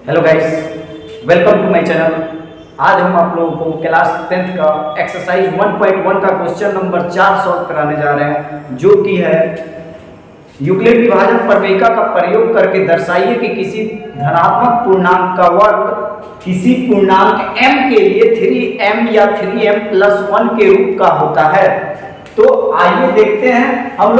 Hello guys, welcome to my channel. आज हम आप लोगों को क्लास 10th का एक्सरसाइज 1.1 का क्वेश्चन नंबर 4 सॉल्व कराने जा रहे हैं, जो कि है यूक्लिड विभाजन प्रमेयिका का प्रयोग करके दर्शाइए कि किसी धनात्मक पूर्णांक का वर्ग किसी पूर्णांक m के लिए 3m या 3m+1 के रूप का होता है। तो आइए देखते हैं, हम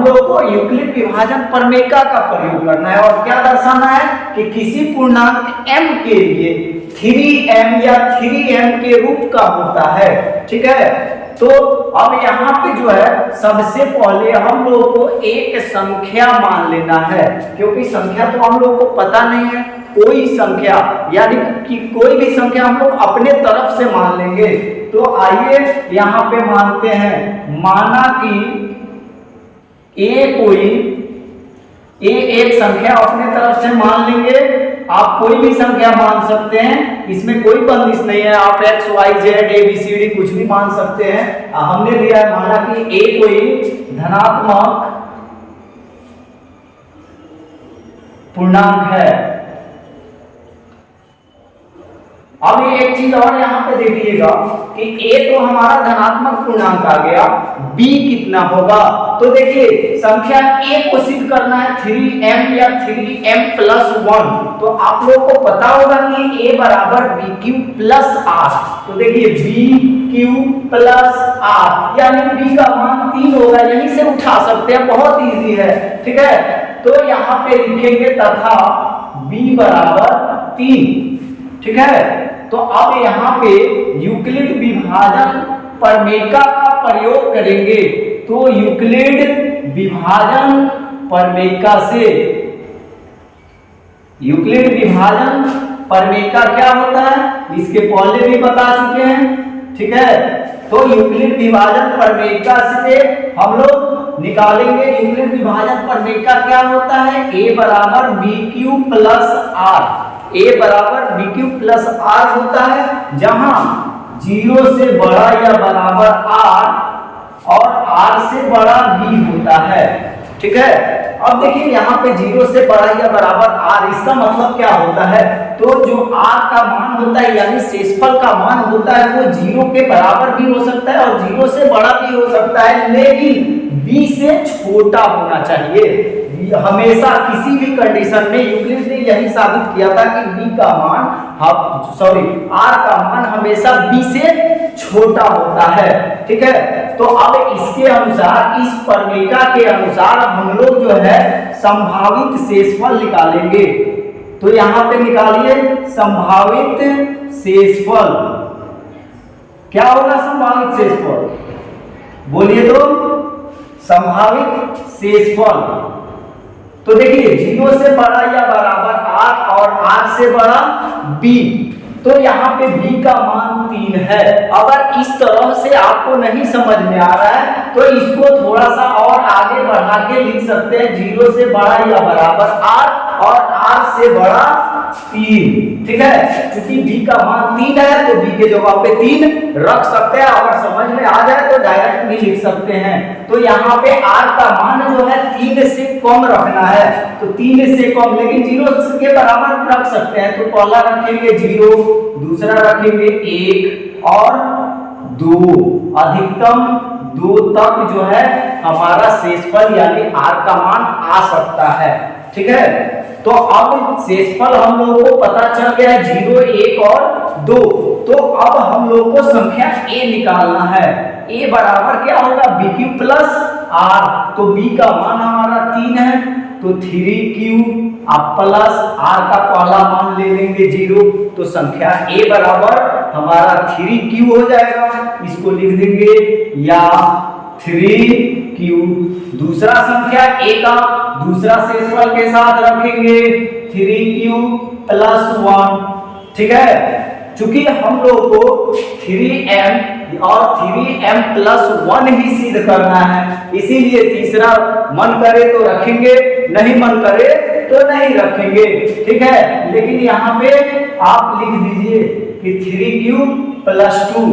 लोगों को यूक्लिड विभाजन प्रमेयिका का प्रयोग करना है और क्या दर्शाना है कि किसी पूर्णांक m के लिए 3m या 3m के रूप का होता है। ठीक है, तो अब यहाँ पे जो है सबसे पहले हम लोगों को एक संख्या मान लेना है, क्योंकि संख्या तो हम लोगों को पता नहीं है। कोई संख्या यानी कि कोई भी संख्या हम लोग अपने तरफ से मान लेंगे। तो आइए यहाँ पे मानते हैं, माना कि एक संख्या अपने तरफ से मान लेंगे। आप कोई भी संख्या मान सकते हैं, इसमें कोई बंदिश नहीं है। आप x, y, z, a, b, c, d कुछ भी मान सकते हैं। हमने लिया है, माना कि a कोई धनात्मक पूर्णांक है। अब एक चीज और यहाँ पे देखिएगा कि a तो हमारा धनात्मक पूर्णांक आ गया, b कितना होगा। तो देखिए संख्या a को सिद्ध करना है 3m या 3m+1। तो आप लोगों को पता होगा कि a बराबर bq+r। तो देखिए bq+r यानी b का मान 3 होगा। यहीं से उठा सकते हैं, बहुत इजी है। ठीक है, तो यहाँ पे लिखेंगे तथा b बराबर 3। ठीक है, तो अब यहाँ पे यूक्लिड विभाजन प्रमेयिका का प्रयोग करेंगे। तो यूक्लिड विभाजन प्रमेयिका से, यूक्लिड विभाजन प्रमेयिका क्या होता है इसके पहले भी बता चुके हैं। ठीक है, तो यूक्लिड विभाजन प्रमेयिका से हम लोग निकालेंगे। यूक्लिड विभाजन प्रमेयिका क्या होता है, a बराबर bq+r। a बराबर bq+r होता है, जहां 0 से बड़ा या बराबर r और r से बड़ा b होता है। ठीक है, अब देखिए यहाँ पे 0 से बड़ा या बराबर r, इसका मतलब क्या होता है, तो जो r का मान होता है यानी शेषफल का मान होता है वो 0 के बराबर भी हो सकता है और 0 से बड़ा भी हो सकता है, लेकिन b से छोटा होना चाहिए हमेशा। किसी भी कंडीशन में यूक्लिड ने यही साबित किया था कि r का मान हमेशा b से छोटा होता है। ठीक है, तो अब इसके अनुसार, इस प्रमेयिका के अनुसार हम लोग जो है संभावित शेषफल निकालेंगे। तो यहाँ पे निकालिए संभावित शेषफल। क्या होगा संभावित शेषफल, बोलिए तो। संभावित शेषफल तो देखिए 0 से बड़ा या बराबर r और r से बड़ा b। तो यहाँ पे b का मान 3 है। अगर इस तरह से आपको नहीं समझ में आ रहा है तो इसको थोड़ा सा और आगे बढ़ा के लिख सकते हैं, 0 से बड़ा या बराबर r और r से बड़ा 3। ठीक है, क्योंकि b का मान 3 है तो b के जगह पे 3 रख सकते हैं। अगर समझ में आ जाए तो डायरेक्ट भी लिख सकते हैं। तो यहाँ पे r का मान जो है 3 से कम रखना है, तो 3 से कम, लेकिन 0 के बराबर रख सकते हैं। तो पहला रखेंगे 0, दूसरा रखेंगे 1 और 2, अधिकतम 2 तक जो है हमारा शेषफल यानी r का मान आ सकता है। ठीक है, तो अब शेषफल हम लोगों को पता चल गया है 0, 1 और 2। तो अब हम लोगों को संख्या a निकालना है। a बराबर क्या होगा bq+r। तो b का मान हमारा 3 है, तो 3q प्लस r का पहला मान ले लेंगे 0। तो संख्या a बराबर हमारा 3q हो जाएगा, इसको लिख देंगे या 3q। दूसरा संख्या a का दूसरा शेषफल के साथ रखेंगे 3q+1। ठीक है, चूंकि हम लोग को 3m और 3m+1 ही सिद्ध करना है, इसीलिए तीसरा मन करे तो रखेंगे, नहीं मन करे तो नहीं रखेंगे। ठीक है, लेकिन यहाँ पे आप लिख दीजिए कि 3q+2।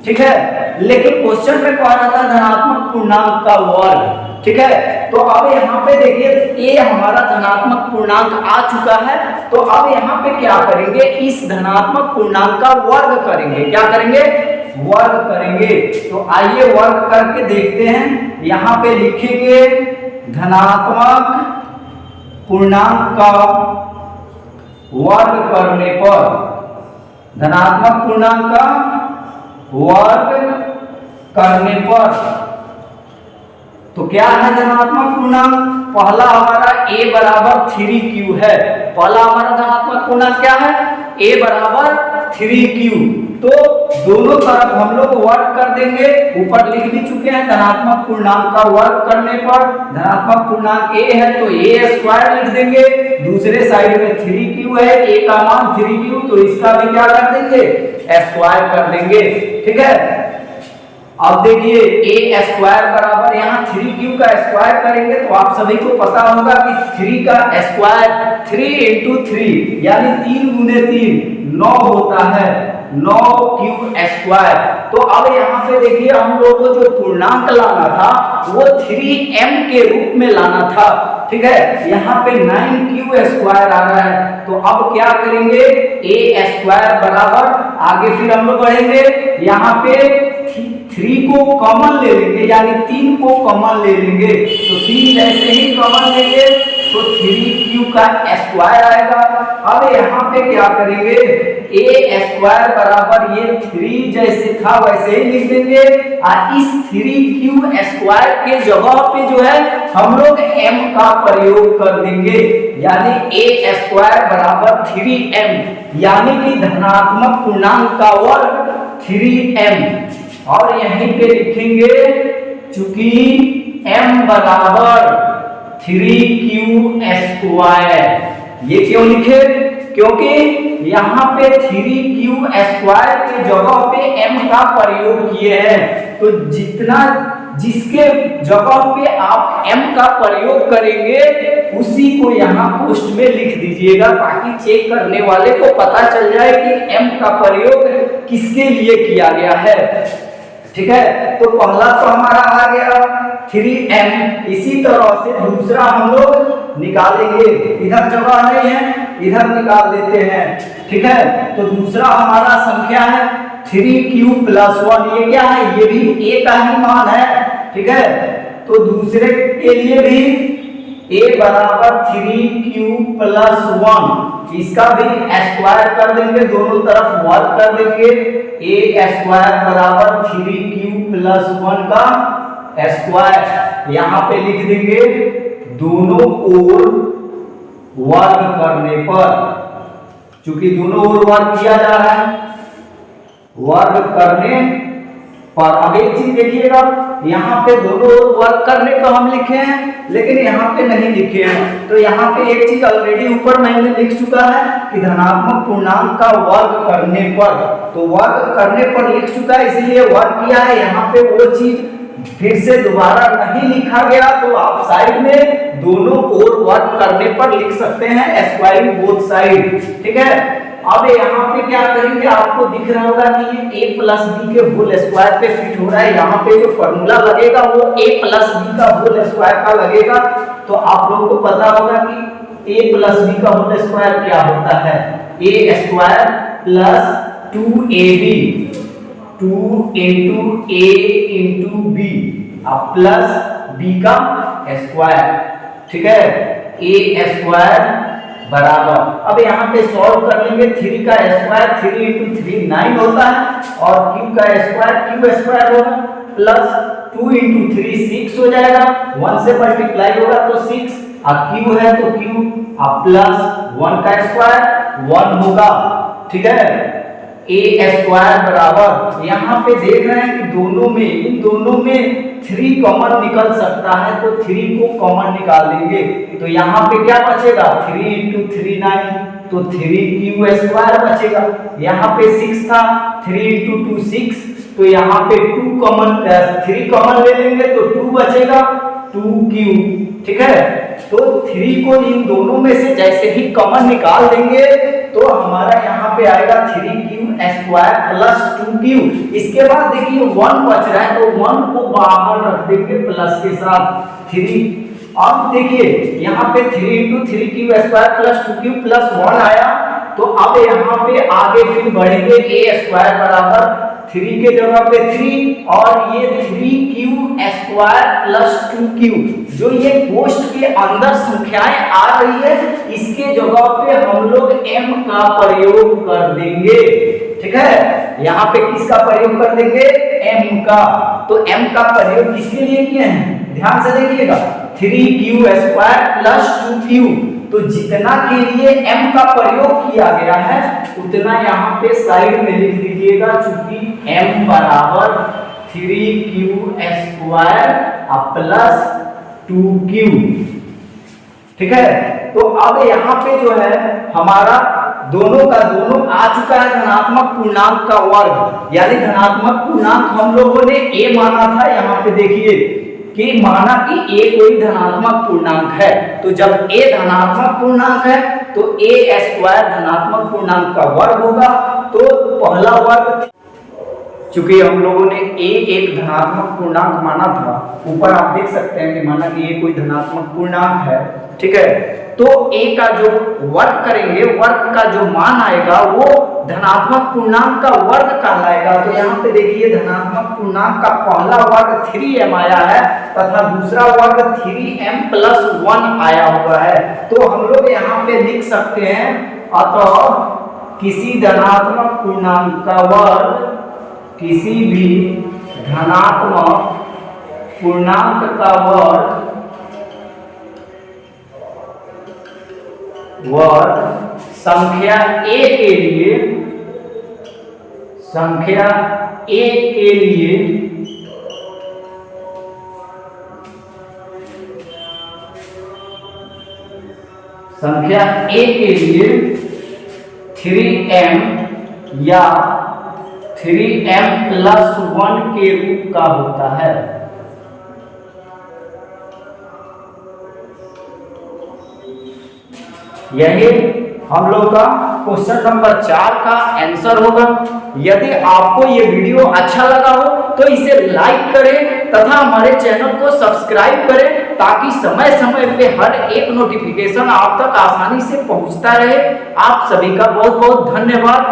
ठीक है, लेकिन क्वेश्चन में कह रहा था धनात्मक पूर्णांक का वर्ग, ठीक है। तो अब यहाँ पे देखिए ये हमारा धनात्मक पूर्णांक आ चुका है, तो अब यहाँ पे क्या करेंगे, इस धनात्मक पूर्णांक का वर्ग करेंगे। क्या करेंगे, वर्ग करेंगे। तो आइए वर्ग करके देखते हैं। यहाँ पे लिखेंगे धनात्मक पूर्णांक का वर्ग करने पर, धनात्मक पूर्णांक का वर्ग करने पर, तो क्या है धनात्मक पूर्णांक, पहला हमारा a बराबर 3q है। पहला हमारा धनात्मक पूर्णांक क्या है, a बराबर 3q। तो दोनों तरफ हम लोग वर्ग कर देंगे, ऊपर लिख भी चुके हैं धनात्मक पूर्णांक का वर्ग करने पर, धनात्मक पूर्णांक a है तो a स्क्वायर लिख देंगे, दूसरे साइड में 3q है, a का मान 3q, तो इसका भी क्या कर देंगे, स्क्वायर कर देंगे। ठीक है, अब देखिए a स्क्वायर बराबर यहाँ 3q का स्क्वायर करेंगे तो आप सभी को पता होगा कि 3 का स्क्वायर 3 इंटू 3 यानी 3 गुने 3 9 होता है, 9q स्क्वायर। तो अब यहाँ पे देखिए हम लोगों को जो पूर्णांक लाना था वो 3m के रूप में लाना था। ठीक है, यहाँ पे 9q स्क्वायर आ रहा है, तो अब क्या करेंगे, a स्क्वायर बराबर, आगे फिर हम लोग बढ़ेंगे, यहाँ पे 3 को कॉमन ले लेंगे, यानी 3 को कॉमन ले लेंगे, तो 3 जैसे ही कॉमन लेंगे तो 3q का स्क्वायर आएगा। अब यहाँ पे क्या करेंगे, a स्क्वायर बराबर ये 3 जैसे था वैसे ही लिख देंगे, और इस 3q स्क्वायर के जगह पे जो है हम लोग m का प्रयोग कर देंगे, यानी a स्क्वायर बराबर 3m, यानी कि धनात्मक पूर्णांक का वर्ग 3m। और यहीं पे लिखेंगे चूंकि m बराबर 3q स्क्वायर। ये क्यों लिखे, क्योंकि यहाँ पे 3q स्क्वायर के जगह पे m का प्रयोग किए हैं, तो जिसके जगह पे आप m का प्रयोग करेंगे उसी को यहाँ पोस्ट में लिख दीजिएगा, ताकि चेक करने वाले को पता चल जाए कि m का प्रयोग किसके लिए किया गया है। ठीक है, तो पहला तो हमारा आ गया 3m, इसी तरह से दूसरा हम लोग निकालेंगे, इधर जगह नहीं है इधर निकाल देते हैं। ठीक है, तो दूसरा हमारा संख्या है 3q + 1, ये क्या है, ये भी a का ही मान है। ठीक है, तो दूसरे के लिए भी a बराबर 3q + 1, इसका भी स्क्वायर कर देंगे, दोनों तरफ वर्ग कर देंगे, a स्क्वायर बराबर 3q + 1 का स्क्वायर, यहाँ पे लिख देंगे दोनों ओर वर्ग करने पर, चूंकि दोनों ओर वर्ग किया जा रहा है, वर्ग करने पर। अब एक चीज देखिएगा, यहाँ पे दोनों ओर वर्ग करने को हम लिखे हैं, लेकिन यहाँ पे नहीं लिखे हैं, तो यहाँ पे एक चीज ऑलरेडी ऊपर मैंने लिख चुका है कि धनात्मक पूर्णांक का वर्ग करने पर, तो वर्ग करने पर लिख चुका है इसलिए वर्ग किया है। यहाँ पे वो चीज फिर से दोबारा नहीं लिखा गया, तो आप साइड में दोनों ओर वर्ग करने पर लिख सकते हैं, स्क्वायरिंग बोथ साइड। ठीक है, अब यहाँ पे क्या करेंगे, आपको दिख रहा होगा कि ये a + b के होल स्क्वायर पे फिट हो रहा है, यहाँ पे जो फॉर्मूला लगेगा वो a + b का होल स्क्वायर का लगेगा। तो आप लोगों को पता होगा कि a + b का होल स्क्वायर क्या होता है, a square + 2ab, 2 × a × b अब प्लस b का स्क्वायर। ठीक है, a स्क्वायर बराबर, अब यहाँ पे सॉल्व कर लेंगे, 3 का स्क्वायर 3 × 3 9 होता है, और q का स्क्वायर q स्क्वायर होगा, प्लस 2 × 3 6 हो जाएगा, 1 से मल्टीप्लाई होगा तो 6, अब q है तो q, अब प्लस 1 का स्क्वायर 1 होगा। ठीक है, a स्क्वायर बराबर, यहाँ पे देख रहे हैं कि दोनों में, इन दोनों में 3 कॉमन निकल सकता है, तो 3 को कॉमन निकाल देंगे, तो यहाँ पे क्या बचेगा, 3 × 3 9, तो 3q स्क्वायर बचेगा। यहाँ पे 6 था, 3 × 2 6, तो यहाँ पे 2 कॉमन, 3 कॉमन ले लेंगे तो 2 बचेगा, 2q। ठीक है, तो 3 को इन दोनों में से जैसे ही कॉमन निकाल देंगे तो हमारा यहाँ पे आएगा 3q स्क्वायर + 2q। इसके बाद देखिए 1 बच रहा है, तो 1 को बाहर रख देंगे प्लस के साथ। 3। अब देखिए यहाँ पे 3 × 3q² + 2q + 1 आया, तो अब यहाँ पे आगे फिर बढ़ेंगे a² बराबर 3 के जगह पे 3 और ये 3q² + 2q, जो ये कोष्ठ के अंदर संख्याएं आ रही है इसके जगह पे हम लोग m का प्रयोग कर देंगे। ठीक है, यहाँ पे किसका प्रयोग कर देंगे? m का। तो m का प्रयोग किसके लिए किए हैं? ध्यान से देखिएगा, 3q² + 2q, तो जितना के लिए m का प्रयोग किया गया है उतना यहाँ पे साइड में लिख दीजिएगा, चूंकि m बराबर 3q² + 2q। ठीक है, तो अब यहाँ पे जो है हमारा दोनों का दोनों आ चुका है धनात्मक पूर्णांक का वर्ग, यानी धनात्मक पूर्णांक हम लोगों ने a माना था। यहाँ पे देखिए कि माना कि a कोई धनात्मक पूर्णांक है, तो जब a धनात्मक पूर्णांक है तो a² धनात्मक पूर्णांक का वर्ग होगा। तो पहला वर्ग, चूंकि हम लोगों ने a एक धनात्मक पूर्णांक माना था, ऊपर आप देख सकते हैं कि माना कि a कोई धनात्मक पूर्णांक है। ठीक है, तो a का जो वर्ग करेंगे, वर्ग का जो मान आएगा वो धनात्मक पूर्णांक का वर्ग कहलाएगा। तो यहाँ पे देखिए धनात्मक पूर्णांक का पहला वर्ग 3m आया है तथा दूसरा वर्ग 3m + 1 आया हुआ है। तो हम लोग यहाँ पे लिख सकते हैं, अतः किसी धनात्मक पूर्णांक का वर्ग किसी भी धनात्मक पूर्णांक का वर्ग संख्या a के लिए संख्या a के लिए 3m या 3m + 1 के रूप का होता है। यही हम लोग का क्वेश्चन नंबर 4 का आंसर होगा। यदि आपको ये वीडियो अच्छा लगा हो तो इसे लाइक करें तथा हमारे चैनल को सब्सक्राइब करें, ताकि समय समय पे हर एक नोटिफिकेशन आप तक आसानी से पहुंचता रहे। आप सभी का बहुत बहुत धन्यवाद।